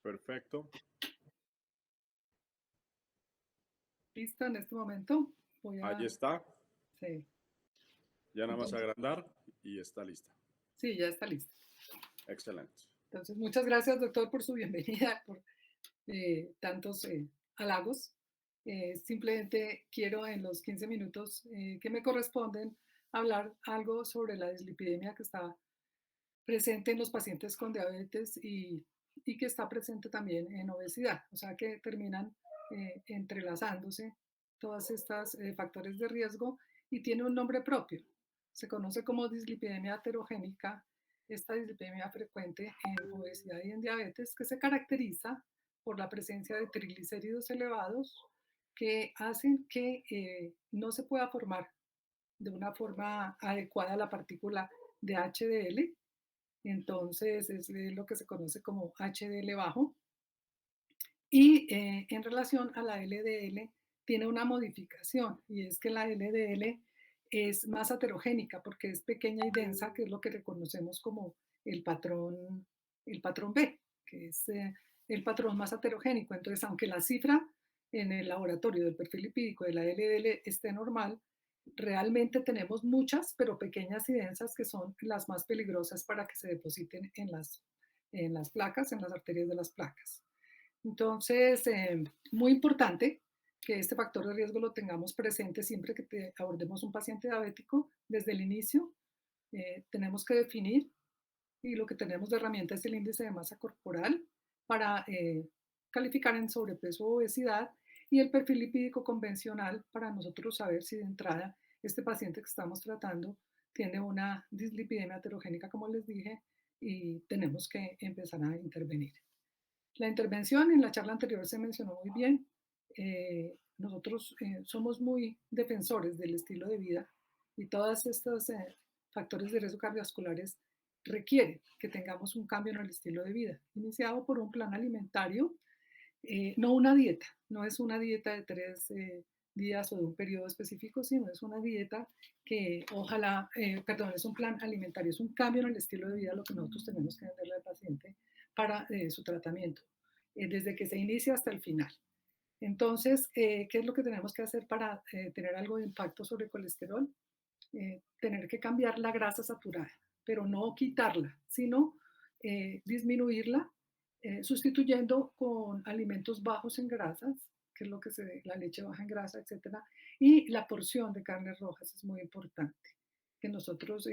Perfecto. Lista en este momento. Ahí está. Sí. Ya nada más Entonces, agrandar y está lista. sí, ya está lista. Excelente. Entonces, muchas gracias, doctor, por su bienvenida, por tantos halagos. Simplemente quiero en los 15 minutos que me corresponden hablar algo sobre la dislipidemia que está presente en los pacientes con diabetes y que está presente también en obesidad. O sea que terminan entrelazándose todas estas factores de riesgo y tiene un nombre propio. Se conoce como dislipidemia aterogénica, esta dislipidemia frecuente en obesidad y en diabetes, que se caracteriza por la presencia de triglicéridos elevados que hacen que no se pueda formar de una forma adecuada la partícula de HDL. Entonces es lo que se conoce como HDL bajo. Y en relación a la LDL, tiene una modificación, y es que la LDL es más aterogénica porque es pequeña y densa, que es lo que reconocemos como el patrón, el patrón B, que es el patrón más aterogénico. Entonces, aunque la cifra en el laboratorio del perfil lipídico de la LDL esté normal, realmente tenemos muchas, pero pequeñas y densas, que son las más peligrosas para que se depositen en las placas, en las arterias de las placas. Entonces, muy importante que este factor de riesgo lo tengamos presente siempre que abordemos un paciente diabético. Desde el inicio tenemos que definir, y lo que tenemos de herramienta es el índice de masa corporal para calificar en sobrepeso o obesidad, y el perfil lipídico convencional para nosotros saber si de entrada este paciente que estamos tratando tiene una dislipidemia aterogénica, como les dije, y tenemos que empezar a intervenir. La intervención en la charla anterior se mencionó muy bien. Nosotros somos muy defensores del estilo de vida, y todos estos factores de riesgo cardiovasculares requieren que tengamos un cambio en el estilo de vida, iniciado por un plan alimentario, no una dieta. No es una dieta de 3 días o de un periodo específico, sino es una dieta que ojalá, perdón, es un plan alimentario, es un cambio en el estilo de vida lo que nosotros tenemos que darle al paciente para su tratamiento, desde que se inicia hasta el final. Entonces, ¿qué es lo que tenemos que hacer para tener algo de impacto sobre el colesterol? Tener que cambiar la grasa saturada, pero no quitarla, sino disminuirla, sustituyendo con alimentos bajos en grasas, que es lo que se ve, la leche baja en grasa, etcétera, y la porción de carnes rojas es muy importante, que nosotros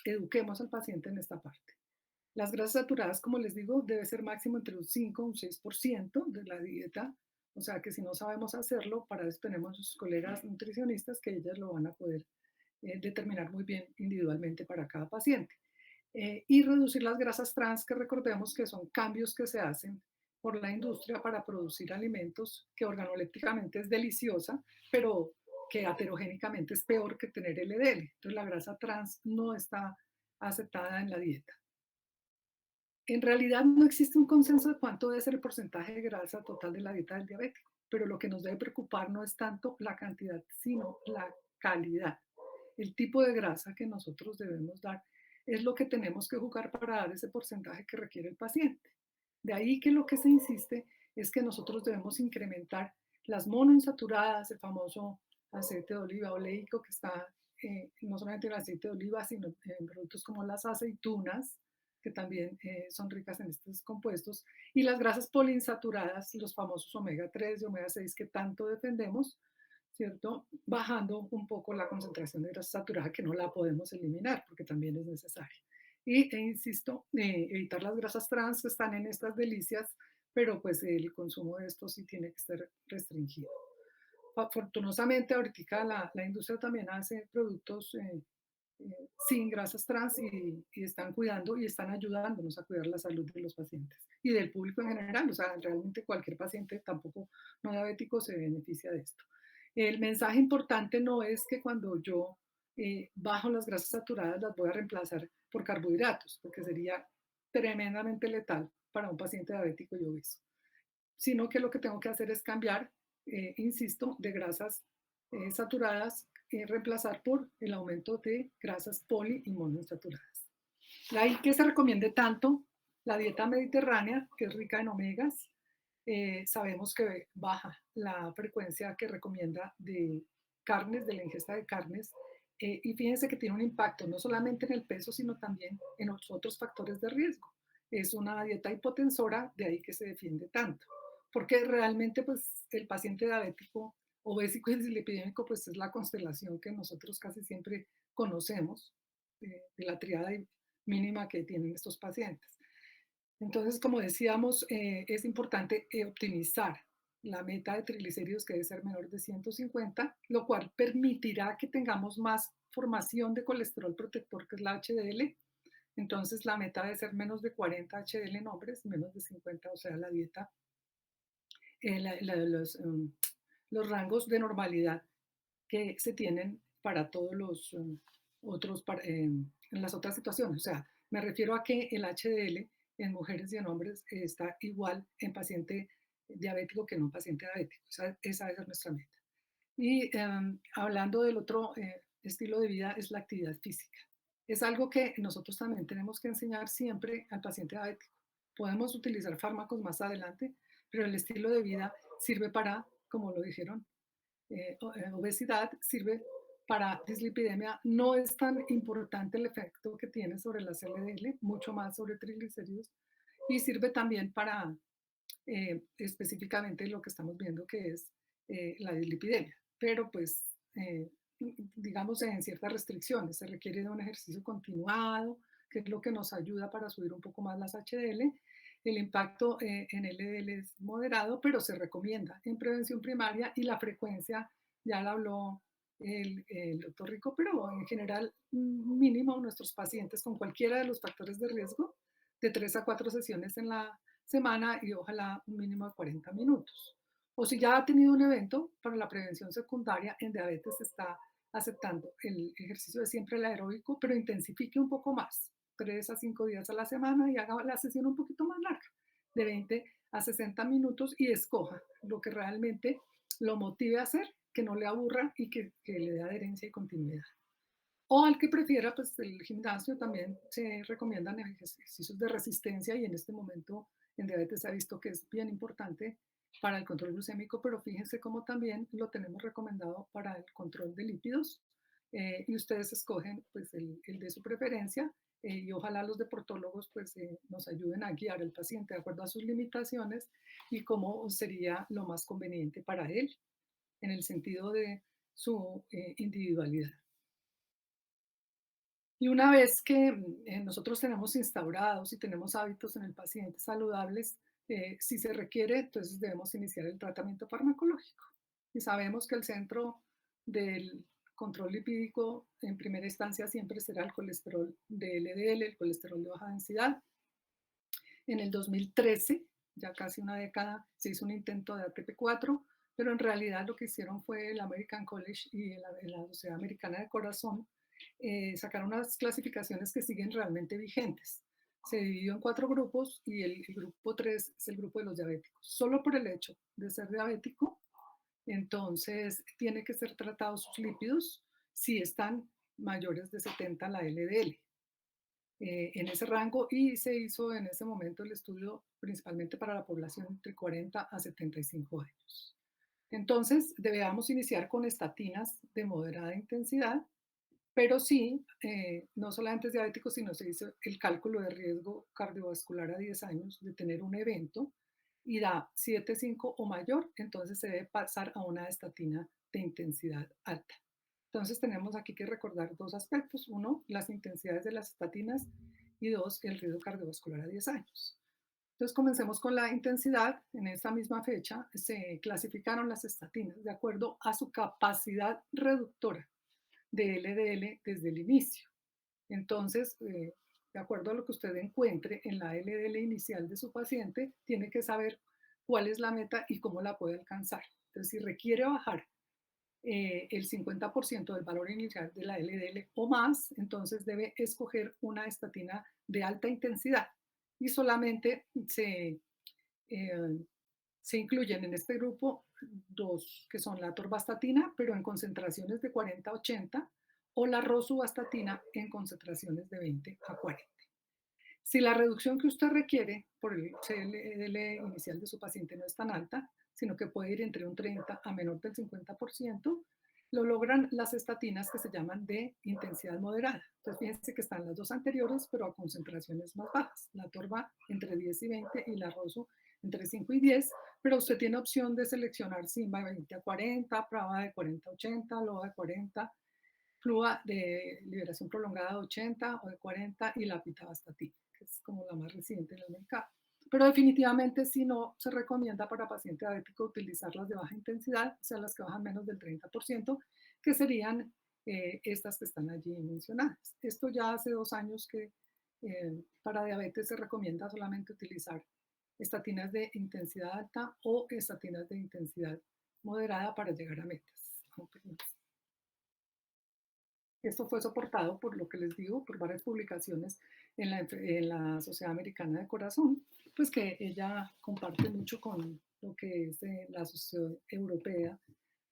eduquemos al paciente en esta parte. Las grasas saturadas, como les digo, debe ser máximo entre un 5 y un 6% de la dieta. O sea que si no sabemos hacerlo, para eso tenemos sus colegas nutricionistas que ellas lo van a poder determinar muy bien individualmente para cada paciente. Y reducir las grasas trans, que recordemos que son cambios que se hacen por la industria para producir alimentos que organolépticamente es deliciosa, pero que aterogénicamente es peor que tener LDL. Entonces la grasa trans no está aceptada en la dieta. En realidad no existe un consenso de cuánto debe ser el porcentaje de grasa total de la dieta del diabético, pero lo que nos debe preocupar no es tanto la cantidad, sino la calidad. El tipo de grasa que nosotros debemos dar es lo que tenemos que jugar para dar ese porcentaje que requiere el paciente. De ahí que lo que se insiste es que nosotros debemos incrementar las monoinsaturadas, el famoso aceite de oliva oleico, que está no solamente en el aceite de oliva, sino en productos como las aceitunas, que también son ricas en estos compuestos, y las grasas poliinsaturadas, los famosos omega 3 y omega 6 que tanto defendemos, ¿cierto? Bajando un poco la concentración de grasa saturada, que no la podemos eliminar porque también es necesaria. Y insisto, evitar las grasas trans que están en estas delicias, pero pues el consumo de estos sí tiene que estar restringido. Afortunadamente ahorita la industria también hace productos sin grasas trans, y están cuidando y están ayudándonos a cuidar la salud de los pacientes y del público en general. O sea, realmente cualquier paciente, tampoco no diabético, se beneficia de esto. El mensaje importante no es que cuando yo bajo las grasas saturadas las voy a reemplazar por carbohidratos, porque sería tremendamente letal para un paciente diabético y obeso, sino que lo que tengo que hacer es cambiar, insisto, de grasas saturadas, reemplazar por el aumento de grasas poli y monoinsaturadas. De ahí que se recomiende tanto La dieta mediterránea, que es rica en omegas, sabemos que baja la frecuencia que recomienda de carnes, de la ingesta de carnes, y fíjense que tiene un impacto no solamente en el peso, sino también en los otros factores de riesgo. Es una dieta hipotensora, de ahí que se defiende tanto, porque realmente pues el paciente diabético, obésico y dislipidémico pues es la constelación que nosotros casi siempre conocemos de la triada mínima que tienen estos pacientes. Entonces, como decíamos, es importante optimizar la meta de triglicéridos que debe ser menor de 150, lo cual permitirá que tengamos más formación de colesterol protector, que es la HDL. Entonces, la meta debe ser menos de 40 HDL en hombres, menos de 50, o sea, la dieta, los rangos de normalidad que se tienen para todos los otros, en las otras situaciones. O sea, me refiero a que el HDL en mujeres y en hombres está igual en paciente diabético que en un paciente diabético. Esa es nuestra meta. Y hablando del otro estilo de vida es la actividad física. Es algo que nosotros también tenemos que enseñar siempre al paciente diabético. Podemos utilizar fármacos más adelante, pero el estilo de vida sirve para, como lo dijeron, obesidad, sirve para dislipidemia. No es tan importante el efecto que tiene sobre las LDL, mucho más sobre triglicéridos, y sirve también para específicamente lo que estamos viendo que es la dislipidemia, pero pues digamos en ciertas restricciones, se requiere de un ejercicio continuado, que es lo que nos ayuda para subir un poco más las HDL. El impacto en LDL es moderado, pero se recomienda en prevención primaria y la frecuencia, ya la habló el doctor Rico, pero en general mínimo nuestros pacientes con cualquiera de los factores de riesgo, de 3 a 4 sesiones en la semana y ojalá un mínimo de 40 minutos. O si ya ha tenido un evento para la prevención secundaria en diabetes, está aceptando el ejercicio de siempre el aeróbico, pero intensifique un poco más, 3 a 5 días a la semana y haga la sesión un poquito más larga, de 20 a 60 minutos y escoja lo que realmente lo motive a hacer, que no le aburra y que le dé adherencia y continuidad. O al que prefiera, pues el gimnasio también se recomiendan ejercicios de resistencia y en este momento en diabetes se ha visto que es bien importante para el control glucémico, pero fíjense cómo también lo tenemos recomendado para el control de lípidos y ustedes escogen pues el de su preferencia y ojalá los deportólogos pues nos ayuden a guiar al paciente de acuerdo a sus limitaciones y cómo sería lo más conveniente para él en el sentido de su individualidad. Y una vez que nosotros tenemos instaurados y tenemos hábitos en el paciente saludables, si se requiere, entonces debemos iniciar el tratamiento farmacológico. Y sabemos que el centro del control lipídico en primera instancia siempre será el colesterol de LDL, el colesterol de baja densidad. En el 2013, ya casi una década, se hizo un intento de ATP4, pero en realidad lo que hicieron fue el American College y la Sociedad Americana de Corazón sacaron unas clasificaciones que siguen realmente vigentes. Se dividió en 4 grupos y el grupo 3 es el grupo de los diabéticos. Solo por el hecho de ser diabético, entonces tiene que ser tratados sus lípidos si están mayores de 70 la LDL. En ese rango y se hizo en ese momento el estudio principalmente para la población entre 40 a 75 años. Entonces, debemos iniciar con estatinas de moderada intensidad, pero sí, no solamente es diabético, sino se hizo el cálculo de riesgo cardiovascular a 10 años de tener un evento y da 7,5 o mayor, entonces se debe pasar a una estatina de intensidad alta. Entonces tenemos aquí que recordar 2 aspectos. Uno, las intensidades de las estatinas y 2, el riesgo cardiovascular a 10 años. Entonces comencemos con la intensidad. En esta misma fecha se clasificaron las estatinas de acuerdo a su capacidad reductora de LDL desde el inicio. Entonces, de acuerdo a lo que usted encuentre en la LDL inicial de su paciente, tiene que saber cuál es la meta y cómo la puede alcanzar. Entonces, si requiere bajar el 50% del valor inicial de la LDL o más, entonces debe escoger una estatina de alta intensidad y solamente se incluyen en este grupo 2 que son la atorvastatina, pero en concentraciones de 40 a 80, o la rosuvastatina en concentraciones de 20 a 40. Si la reducción que usted requiere por el CLL inicial de su paciente no es tan alta, sino que puede ir entre un 30 a menor del 50%, lo logran las estatinas que se llaman de intensidad moderada. Entonces, fíjense que están las dos anteriores, pero a concentraciones más bajas. La torva entre 10 y 20 y la roso entre 5 y 10, pero usted tiene opción de seleccionar SIMBA 20 a 40, PRAVA de 40 a 80, LOA de 40, FLUA de liberación prolongada de 80 o de 40 y la pitavastatina, que es como la más reciente en el mercado. Pero definitivamente si no se recomienda para paciente diabético utilizar las de baja intensidad, o sea, las que bajan menos del 30%, que serían estas que están allí mencionadas. Esto ya hace 2 años que para diabetes se recomienda solamente utilizar estatinas de intensidad alta o estatinas de intensidad moderada para llegar a metas. Esto fue soportado por lo que les digo, por varias publicaciones en la Sociedad Americana de Corazón, pues que ella comparte mucho con lo que es la Sociedad Europea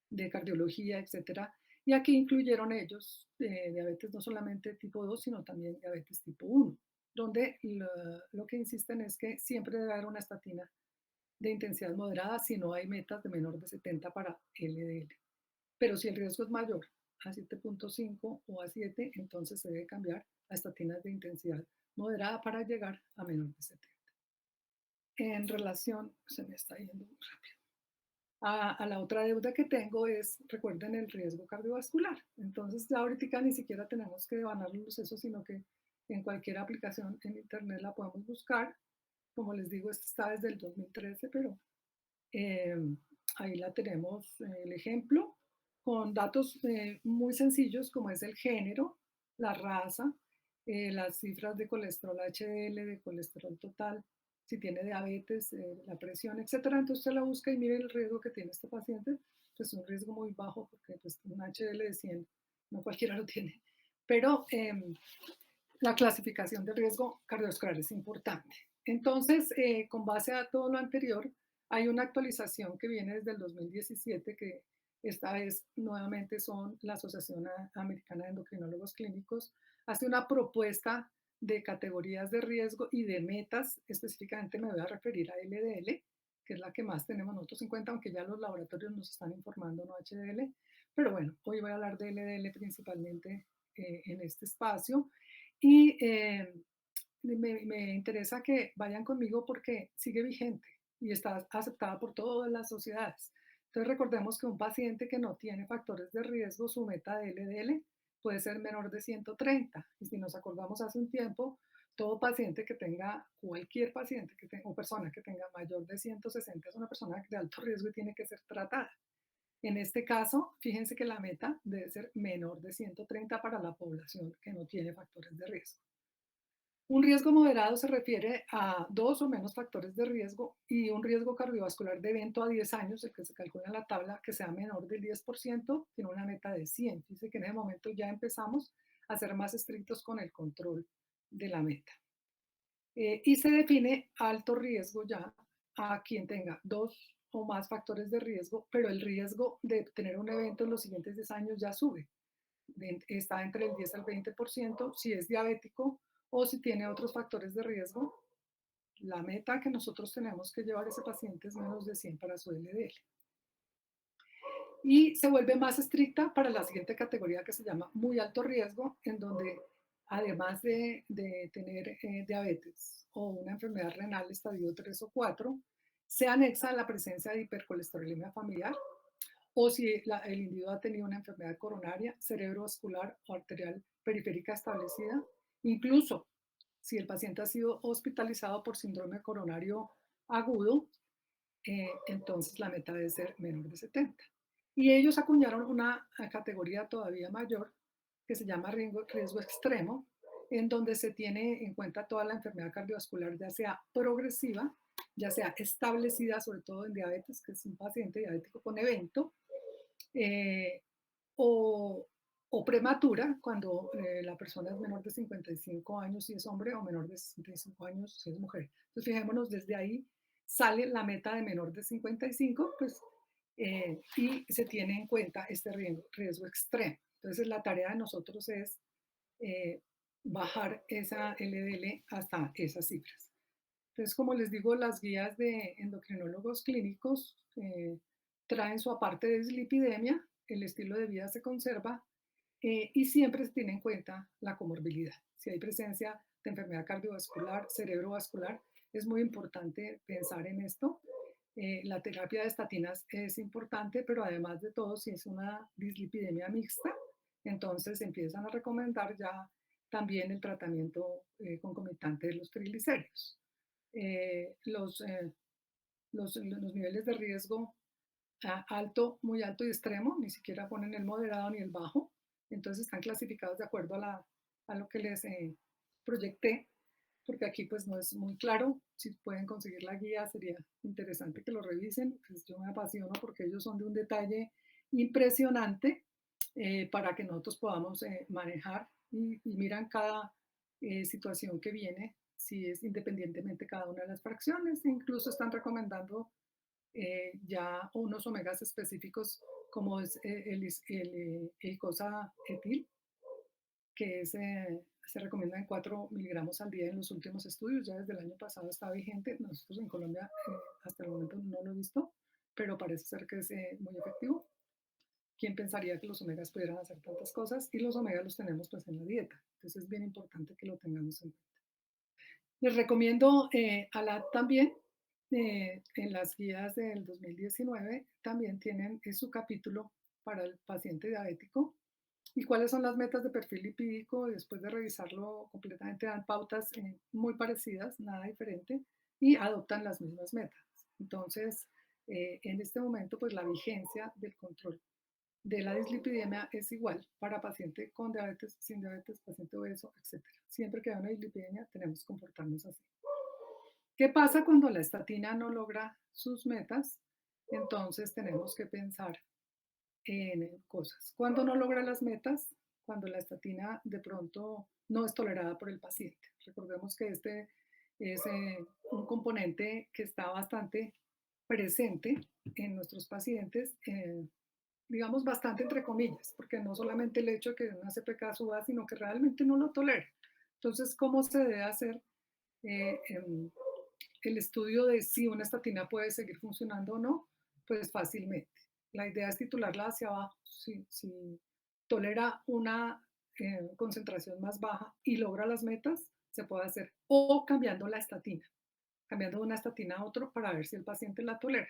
de Cardiología, etcétera. Y aquí incluyeron ellos diabetes no solamente tipo 2, sino también diabetes tipo 1, donde lo que insisten es que siempre debe haber una estatina de intensidad moderada si no hay metas de menor de 70 para LDL. Pero si el riesgo es mayor a 7.5 o a 7, entonces se debe cambiar a estatinas de intensidad moderada para llegar a menor de 70. En relación, se me está yendo muy rápido, a la otra deuda que tengo es, recuerden, el riesgo cardiovascular. Entonces ya ahorita ni siquiera tenemos que devanar los sesos, sino que en cualquier aplicación en internet la podemos buscar. Como les digo, esta está desde el 2013, pero ahí la tenemos, el ejemplo, con datos muy sencillos como es el género, la raza, las cifras de colesterol HDL, de colesterol total, si tiene diabetes, la presión, etcétera. Entonces usted la busca y mire el riesgo que tiene este paciente, pues un riesgo muy bajo porque pues, un HDL de 100 no cualquiera lo tiene. Pero la clasificación de riesgo cardiovascular es importante. Entonces, con base a todo lo anterior, hay una actualización que viene desde el 2017 que esta vez nuevamente son la Asociación Americana de Endocrinólogos Clínicos, hace una propuesta de categorías de riesgo y de metas, específicamente me voy a referir a LDL, que es la que más tenemos nosotros en cuenta, aunque ya los laboratorios nos están informando no HDL, pero bueno, hoy voy a hablar de LDL principalmente en este espacio. Y me interesa que vayan conmigo porque sigue vigente y está aceptada por todas las sociedades. Entonces recordemos que un paciente que no tiene factores de riesgo, su meta de LDL puede ser menor de 130. Y si nos acordamos hace un tiempo, todo paciente que tenga, cualquier paciente que tenga, o persona que tenga mayor de 160 es una persona de alto riesgo y tiene que ser tratada. En este caso, fíjense que la meta debe ser menor de 130 para la población que no tiene factores de riesgo. Un riesgo moderado se refiere a 2 o menos factores de riesgo y un riesgo cardiovascular de evento a 10 años, el que se calcula en la tabla, que sea menor del 10%, tiene una meta de 100. Fíjense que en ese momento ya empezamos a ser más estrictos con el control de la meta. Y se define alto riesgo ya a quien tenga 2 o más factores de riesgo, pero el riesgo de tener un evento en los siguientes 10 años ya sube. Está entre el 10 al 20%, si es diabético o si tiene otros factores de riesgo. La meta que nosotros tenemos que llevar a ese paciente es menos de 100 para su LDL. Y se vuelve más estricta para la siguiente categoría que se llama muy alto riesgo, en donde además de tener diabetes o una enfermedad renal estadio 3 o 4, se anexa la presencia de hipercolesterolemia familiar o si el individuo ha tenido una enfermedad coronaria, cerebrovascular o arterial periférica establecida, incluso si el paciente ha sido hospitalizado por síndrome coronario agudo, entonces la meta debe ser menor de 70. Y ellos acuñaron una categoría todavía mayor que se llama riesgo extremo, en donde se tiene en cuenta toda la enfermedad cardiovascular, ya sea progresiva, ya sea establecida, sobre todo en diabetes, que es un paciente diabético con evento, eh, o, o, prematura, cuando la persona es menor de 55 años si es hombre o menor de 65 años si es mujer. Entonces, fijémonos, desde ahí sale la meta de menor de 55, pues, y se tiene en cuenta este riesgo extremo. Entonces, la tarea de nosotros es bajar esa LDL hasta esas cifras. Entonces, como les digo, las guías de endocrinólogos clínicos traen su aparte de dislipidemia, el estilo de vida se conserva y siempre se tiene en cuenta la comorbilidad. Si hay presencia de enfermedad cardiovascular, cerebrovascular, es muy importante pensar en esto. La terapia de estatinas es importante, pero además de todo, si es una dislipidemia mixta, entonces empiezan a recomendar ya también el tratamiento concomitante de los triglicéridos. Eh, los, eh, los niveles de riesgo alto, muy alto y extremo, ni siquiera ponen el moderado ni el bajo, entonces están clasificados de acuerdo a lo que les proyecté, porque aquí pues no es muy claro. Si pueden conseguir la guía sería interesante que lo revisen, pues yo me apasiono porque ellos son de un detalle impresionante para que nosotros podamos manejar y miran cada situación que viene, si es independientemente cada una de las fracciones, incluso están recomendando ya unos omegas específicos como es el cosa etil, que es, se recomienda en 4 miligramos al día en los últimos estudios, ya desde el año pasado está vigente, nosotros en Colombia hasta el momento no lo he visto, pero parece ser que es muy efectivo. ¿Quién pensaría que los omegas pudieran hacer tantas cosas? Y los omegas los tenemos pues en la dieta, entonces es bien importante que lo tengamos en cuenta. Les recomiendo ALAD también. En las guías del 2019 también tienen su capítulo para el paciente diabético y cuáles son las metas de perfil lipídico. Después de revisarlo completamente dan pautas muy parecidas, nada diferente, y adoptan las mismas metas. Entonces, en este momento, pues la vigencia del control de la dislipidemia es igual para paciente con diabetes, sin diabetes, paciente obeso, etc. Siempre que hay una dislipidemia tenemos que comportarnos así. ¿Qué pasa cuando la estatina no logra sus metas? Entonces tenemos que pensar en cosas. Cuando no logra las metas, cuando la estatina de pronto no es tolerada por el paciente. Recordemos que este es un componente que está bastante presente en nuestros pacientes, digamos bastante entre comillas, porque no solamente el hecho de que una CPK suba, sino que realmente no lo tolera. Entonces, ¿cómo se debe hacer eh, em, el estudio de si una estatina puede seguir funcionando o no? Pues fácilmente. La idea es titularla hacia abajo. Si tolera una concentración más baja y logra las metas, se puede hacer. O cambiando la estatina, cambiando de una estatina a otra para ver si el paciente la tolera.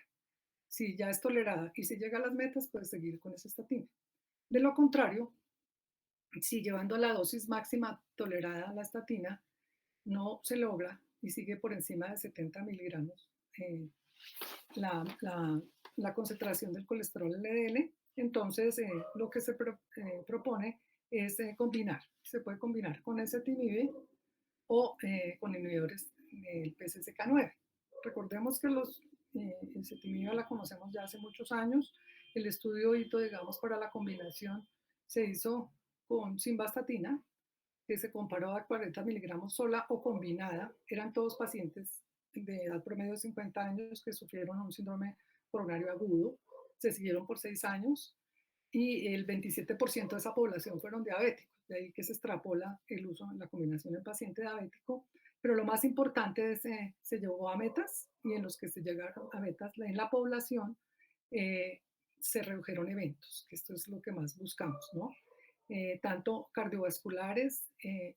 Si ya es tolerada y si llega a las metas, puede seguir con esa estatina. De lo contrario, si llevando la dosis máxima tolerada a la estatina no se logra y sigue por encima de 70 miligramos la, la, la, concentración del colesterol LDL, entonces lo que se propone es combinar. Se puede combinar con ezetimibe o con inhibidores del PCSK9. Recordemos que el ezetimibe la conocemos ya hace muchos años. El estudio hito, digamos, para la combinación se hizo con simvastatina, que se comparó a 40 miligramos sola o combinada. Eran todos pacientes de edad promedio de 50 años que sufrieron un síndrome coronario agudo. Se siguieron por 6 años y el 27% de esa población fueron diabéticos. De ahí que se extrapola el uso en la combinación en paciente diabético. Pero lo más importante es se llegó a metas y en los que se llegaron a metas en la población se redujeron eventos, que esto es lo que más buscamos, ¿no? Tanto cardiovasculares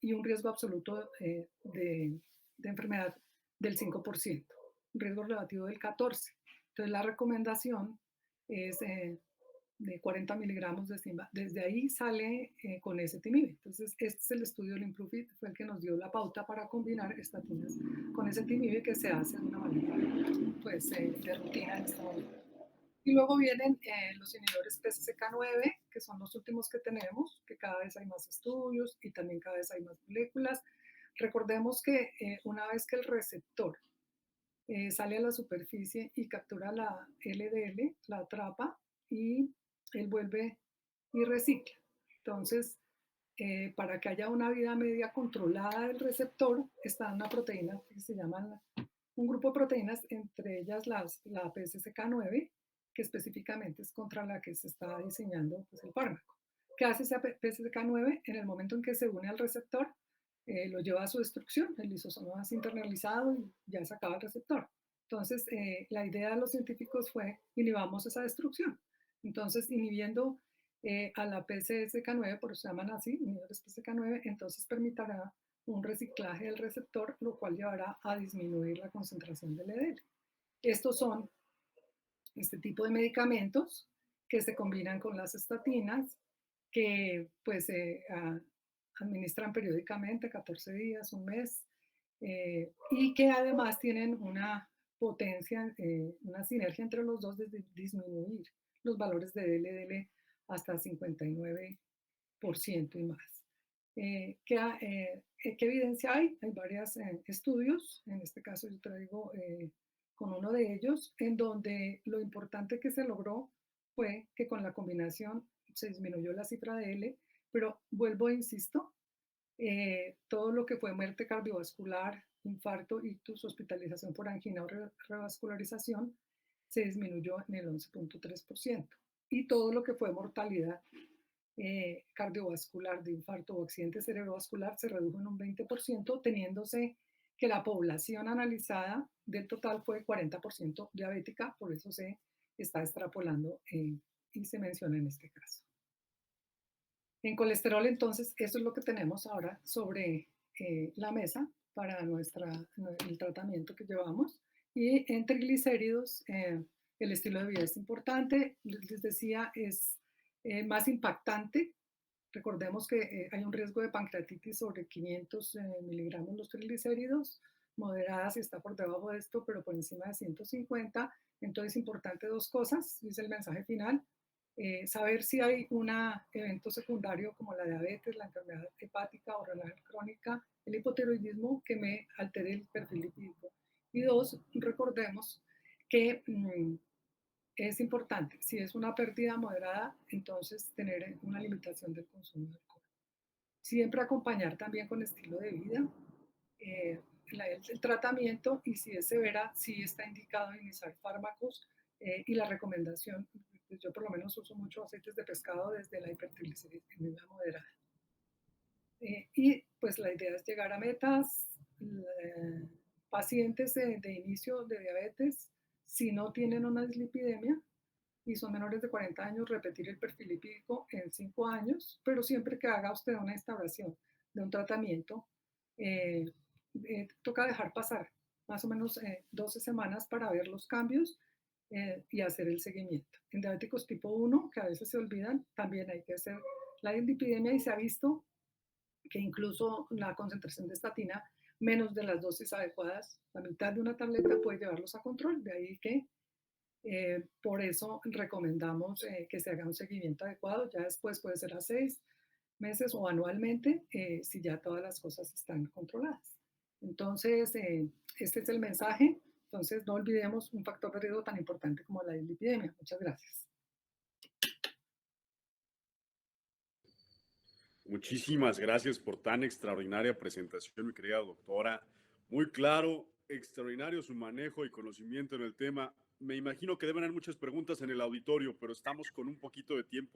y un riesgo absoluto de enfermedad del 5%, un riesgo relativo del 14%. Entonces la recomendación es de 40 miligramos de simba. Desde ahí sale con ezetimibe. Entonces este es el estudio del Improve-It, fue el que nos dio la pauta para combinar estatinas con ezetimibe, que se hace de una manera pues, de rutina en este momento. Y luego vienen los inhibidores PCSK9, que son los últimos que tenemos, que cada vez hay más estudios y también cada vez hay más moléculas. Recordemos que una vez que el receptor sale a la superficie y captura la LDL, la atrapa y él vuelve y recicla. Entonces, para que haya una vida media controlada del receptor, está una proteína que se llama un grupo de proteínas, entre ellas la PCSK9, que específicamente es contra la que se está diseñando pues, el fármaco. ¿Qué hace esa PCSK9? En el momento en que se une al receptor, lo lleva a su destrucción, el lisosoma es internalizado y ya se acaba el receptor. Entonces, la idea de los científicos fue inhibamos esa destrucción. Entonces, inhibiendo a la PCSK9, por eso se llaman así, inhibidores PCSK9, entonces permitirá un reciclaje del receptor, lo cual llevará a disminuir la concentración del EDL. Estos son este tipo de medicamentos que se combinan con las estatinas, que pues administran periódicamente, 14 días, un mes, y que además tienen una potencia, una sinergia entre los dos de disminuir los valores de LDL hasta 59% y más. ¿Qué evidencia hay? Hay varios estudios, en este caso yo traigo con uno de ellos, en donde lo importante que se logró fue que con la combinación se disminuyó la cifra de L, pero vuelvo e insisto, todo lo que fue muerte cardiovascular, infarto, ictus, hospitalización por angina o revascularización se disminuyó en el 11.3%. Y todo lo que fue mortalidad cardiovascular de infarto o accidente cerebrovascular se redujo en un 20%, teniéndose que la población analizada del total fue 40% diabética, por eso se está extrapolando y se menciona en este caso. En colesterol, entonces, eso es lo que tenemos ahora sobre la mesa para el tratamiento que llevamos. Y en triglicéridos, el estilo de vida es importante. Les decía, es más impactante. Recordemos que hay un riesgo de pancreatitis sobre 500 miligramos los triglicéridos, moderada si está por debajo de esto, pero por encima de 150. Entonces, importante dos cosas, dice el mensaje final. Saber si hay un evento secundario como la diabetes, la enfermedad hepática o renal crónica, el hipotiroidismo que me altere el perfil lipídico. Y dos, recordemos que es importante, si es una pérdida moderada, entonces tener una limitación del consumo de alcohol. Siempre acompañar también con estilo de vida el tratamiento y si es severa, si está indicado iniciar fármacos y la recomendación, pues yo por lo menos uso mucho aceites de pescado desde la hipertrigliceridemia moderada. Y pues la idea es llegar a metas, pacientes de inicio de diabetes, si no tienen una dislipidemia y son menores de 40 años, repetir el perfil lipídico en 5 años, pero siempre que haga usted una instauración de un tratamiento, toca dejar pasar más o menos 12 semanas para ver los cambios y hacer el seguimiento. En diabéticos tipo 1, que a veces se olvidan, también hay que hacer la dislipidemia y se ha visto que incluso la concentración de estatina menos de las dosis adecuadas, la mitad de una tableta puede llevarlos a control, de ahí que por eso recomendamos que se haga un seguimiento adecuado, ya después puede ser a 6 meses o anualmente, si ya todas las cosas están controladas. Entonces, este es el mensaje. Entonces, no olvidemos un factor de riesgo tan importante como la dislipidemia. Muchas gracias. Muchísimas gracias por tan extraordinaria presentación, mi querida doctora. Muy claro, extraordinario su manejo y conocimiento en el tema. Me imagino que deben haber muchas preguntas en el auditorio, pero estamos con un poquito de tiempo